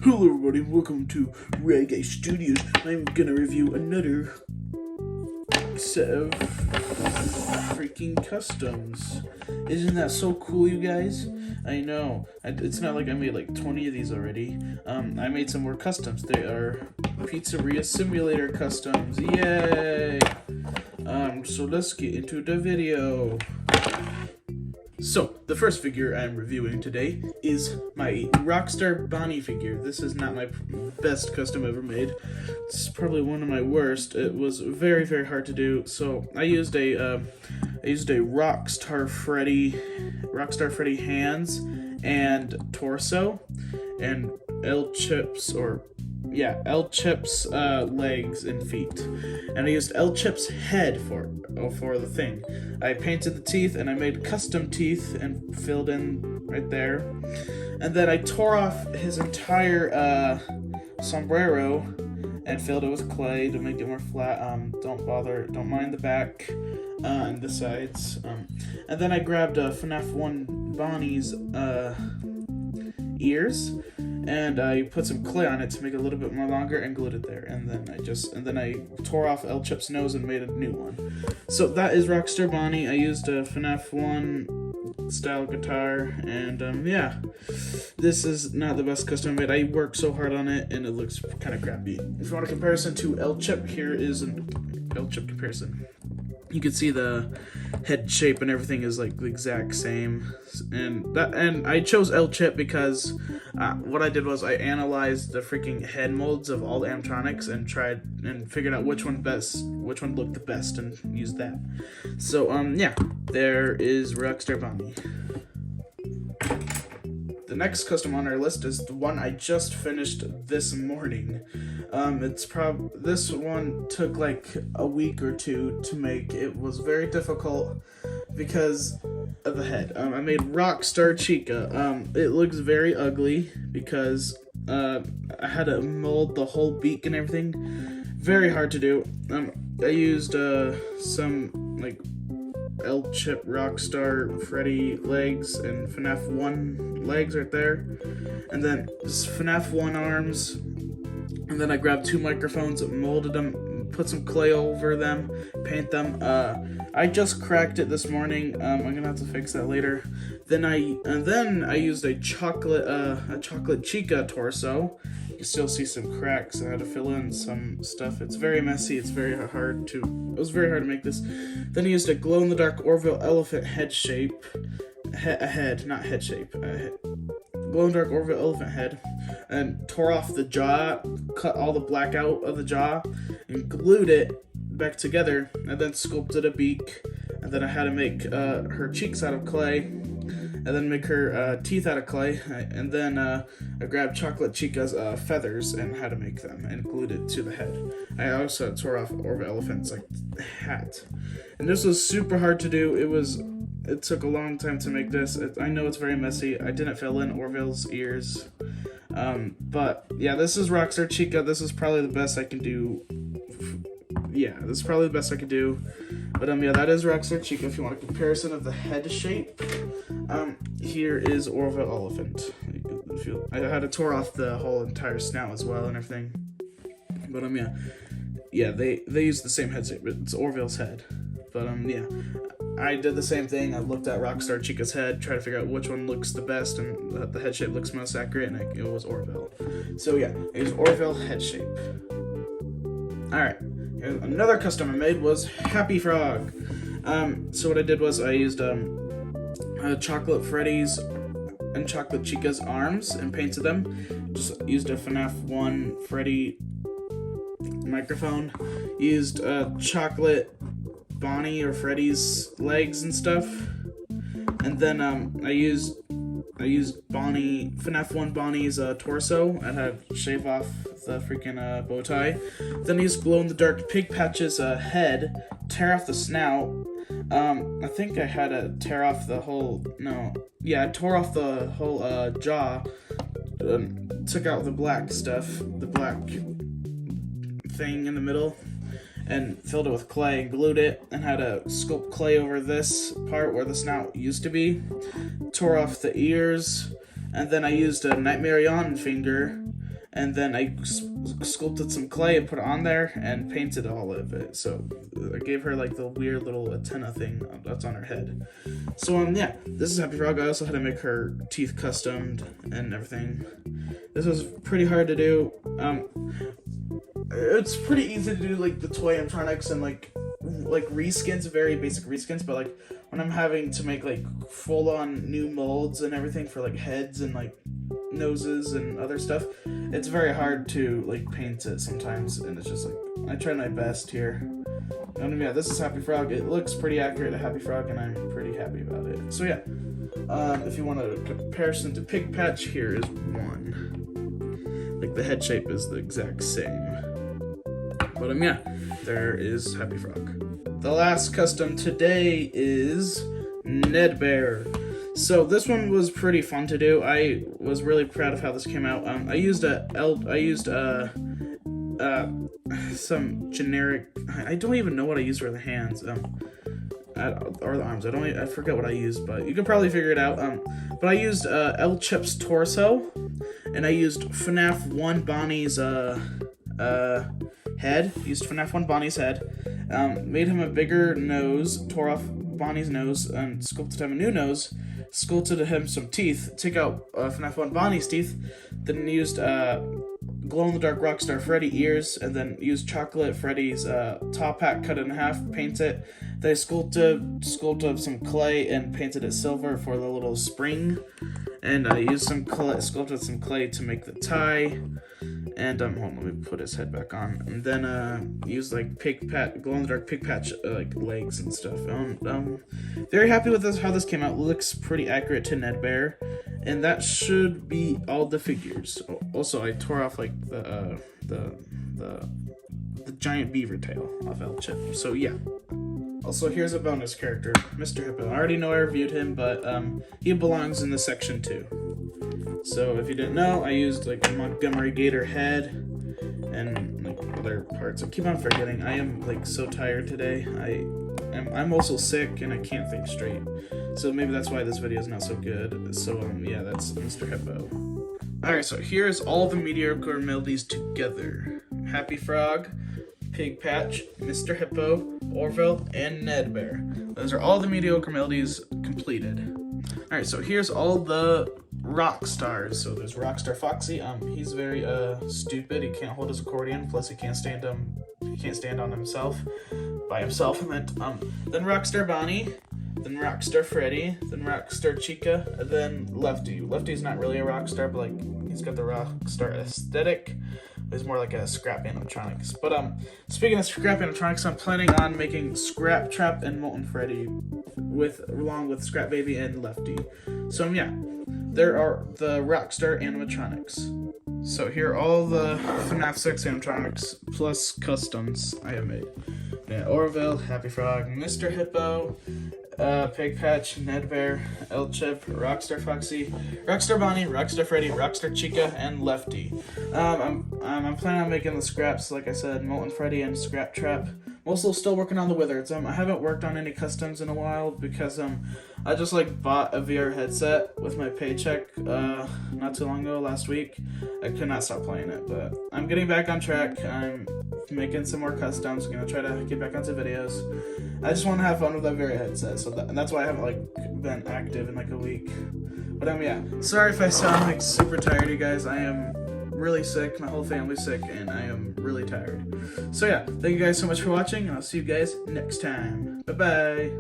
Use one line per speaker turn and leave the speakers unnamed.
Hello everybody, welcome to Reggae Studios. I'm gonna review another set of freaking customs. Isn't that so cool, you guys? I know. It's not like I made like 20 of these already. I made some more customs. They are Pizzeria Simulator customs. Yay! So let's get into the video. So, the first figure I'm reviewing today is my Rockstar Bonnie figure. This is not my best custom ever made. This is probably one of my worst. It was very, very hard to do. So, I used a Rockstar Freddy hands and torso and L-Chip's legs and feet, and I used L-Chip's head for the thing. I painted the teeth and I made custom teeth and filled in right there, and then I tore off his entire sombrero and filled it with clay to make it more flat. Don't mind the back and the sides. And then I grabbed FNaF 1 Bonnie's ears, and I put some clay on it to make it a little bit more longer and glued it there. And then I tore off L-Chip's nose and made a new one. So that is Rockstar Bonnie. I used a FNaF 1 style guitar, and yeah, this is not the best custom made. I worked so hard on it and it looks kind of crappy. If you want a comparison to L-Chip, here is an L-Chip comparison. You can see the head shape and everything is like the exact same, and I chose L-Chip because what I did was I analyzed the freaking head molds of all the animatronics and tried and figured out which one looked the best and used that. So yeah, there is Rockstar Bonnie. The next custom on our list is the one I just finished this morning. This one took like a week or two to make. It was very difficult because of the head. I made Rockstar Chica. It looks very ugly because I had to mold the whole beak and everything. Very hard to do. I used some like L-Chip Rockstar Freddy legs and FNaF 1 legs right there, and then just FNaF 1 arms, and then I grabbed 2 microphones, molded them, put some clay over them, paint them. I just cracked it this morning. I'm gonna have to fix that later. Then I used a chocolate Chica torso. You can still see some cracks. I had to fill in some stuff. It's very messy. It was very hard to make this. Then I used a glow-in-the-dark Orville elephant head shape. Glow-in-the-dark Orville elephant head, and tore off the jaw, cut all the black out of the jaw, and glued it back together, and then sculpted a beak. And then I had to make her cheeks out of clay, and then make her teeth out of clay, and then I grabbed Chocolate Chica's feathers and had to make them and glued it to the head. I also tore off Orville Elephant's hat, and this was super hard to do. It took a long time to make this. I know it's very messy. I didn't fill in Orville's ears, but yeah, this is Rockstar Chica. This is probably the best I can do. Yeah, this is probably the best I could do. But yeah, that is Rockstar Chica. If you want a comparison of the head shape, here is Orville Elephant. I had to tore off the whole entire snout as well and everything. But yeah, they use the same head shape. It's Orville's head. But yeah, I did the same thing. I looked at Rockstar Chica's head, tried to figure out which one looks the best and the head shape looks most accurate, and it was Orville. So yeah, it was Orville head shape. Alright, another custom I made was Happy Frog. So what I did was I used Chocolate Freddy's and Chocolate Chica's arms and painted them. Just used a FNaF 1 Freddy microphone. Used Chocolate Bonnie or Freddy's legs and stuff. And then I used FNaF 1 Bonnie's torso. I had to shave off the freaking bow tie. Then I used glow-in-the-dark Pig Patch's head, tear off the snout. I think I had to tear off the whole, I tore off the whole jaw, took out the black stuff, the black thing in the middle, and filled it with clay and glued it, and had to sculpt clay over this part where the snout used to be. Tore off the ears, and then I used a Nightmare on finger, and then I sculpted some clay and put it on there and painted all of it. So I gave her like the weird little antenna thing that's on her head. So yeah, this is Happy Frog. I also had to make her teeth customed and everything. This was pretty hard to do. It's pretty easy to do like the toy animatronics and like reskins, very basic reskins, but like when I'm having to make like full on new molds and everything for like heads and like noses and other stuff, it's very hard to like paint it sometimes, and it's just like I try my best here. And yeah, this is Happy Frog. It looks pretty accurate to Happy Frog, and I'm pretty happy about it. So yeah, if you want a comparison to Pig Patch, here is one. Like the head shape is the exact same. But yeah, there is Happy Frog. The last custom today is Ned Bear. So this one was pretty fun to do. I was really proud of how this came out. I used some generic. I don't even know what I used for the hands. Or the arms. I forget what I used, but you can probably figure it out. But I used El Chip's torso, and I used FNaF 1 Bonnie's head. Used FNaF 1 Bonnie's head. Made him a bigger nose. Tore off Bonnie's nose and sculpted him a new nose. Sculpted him some teeth. Took out FNaF 1 Bonnie's teeth. Then used glow-in-the-dark Rockstar Freddy ears, and then used Chocolate Freddy's top hat, cut it in half, paint it. Then I sculpted some clay and painted it silver for the little spring. And I used some clay, sculpted some clay to make the tie. And hold on, let me put his head back on. And then used like glow-in-the-dark Pig Patch like legs and stuff. Very happy with this, how this came out. Looks pretty accurate to Ned Bear. And that should be all the figures. Also, I tore off like the giant beaver tail off El Chip. So yeah. Also, here's a bonus character, Mr. Hippo. I already know I reviewed him, but he belongs in this section too. So if you didn't know, I used like a Montgomery Gator head and like other parts. I keep on forgetting. I am like so tired today. I'm also sick and I can't think straight. So maybe that's why this video is not so good. So yeah, that's Mr. Hippo. Alright, so here's all the mediocre melodies together. Happy Frog, Pig Patch, Mr. Hippo, Orville, and Ned Bear. Those are all the mediocre melodies completed. Alright, so here's all the rock stars. So there's Rockstar Foxy. He's very stupid. He can't hold his accordion, plus he can't stand on himself. By himself, I meant. Then Rockstar Bonnie, then Rockstar Freddy, then Rockstar Chica, and then Lefty. Lefty's not really a rock star, but like he's got the Rockstar aesthetic. He's more like a scrap animatronics. But speaking of scrap animatronics, I'm planning on making Scrap Trap and Molten Freddy along with Scrap Baby and Lefty. So yeah, there are the Rockstar animatronics. So here are all the FNaF 6 animatronics plus customs I have made. Yeah, Orville, Happy Frog, Mr. Hippo, Pig Patch, Ned Bear, El Chip, Rockstar Foxy, Rockstar Bonnie, Rockstar Freddy, Rockstar Chica, and Lefty. I'm planning on making the scraps, like I said, Molten Freddy and Scrap Trap. I'm also still working on the Wizards. I haven't worked on any customs in a while because I just like bought a VR headset with my paycheck not too long ago, last week. I could not stop playing it, but I'm getting back on track. I'm making some more customs. I'm gonna try to get back onto videos. I just want to have fun with that VR headset, so that's why I haven't like been active in like a week. But yeah, sorry if I sound like super tired, you guys. I am really sick. My whole family's sick, and I am really tired. So yeah, thank you guys so much for watching, and I'll see you guys next time. Bye bye.